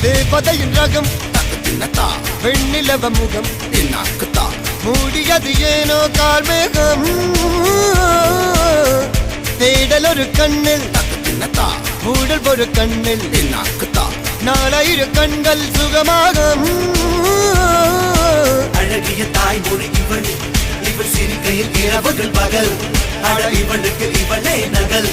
தேவதையின் ரகம் வெண்ணிலவ முகம் மூடியது ஏனோ கார்மேகம் தேடல் ஒரு கண்ணில் மூடல் ஒரு கண்ணில் நாலாயிர கண்கள் சுகமாக அழகிய தாய்மொழி இவள் இவள் சிரிக்கையில் இரவுகள் பகல் அழ இவளுக்கு இவளே நகல்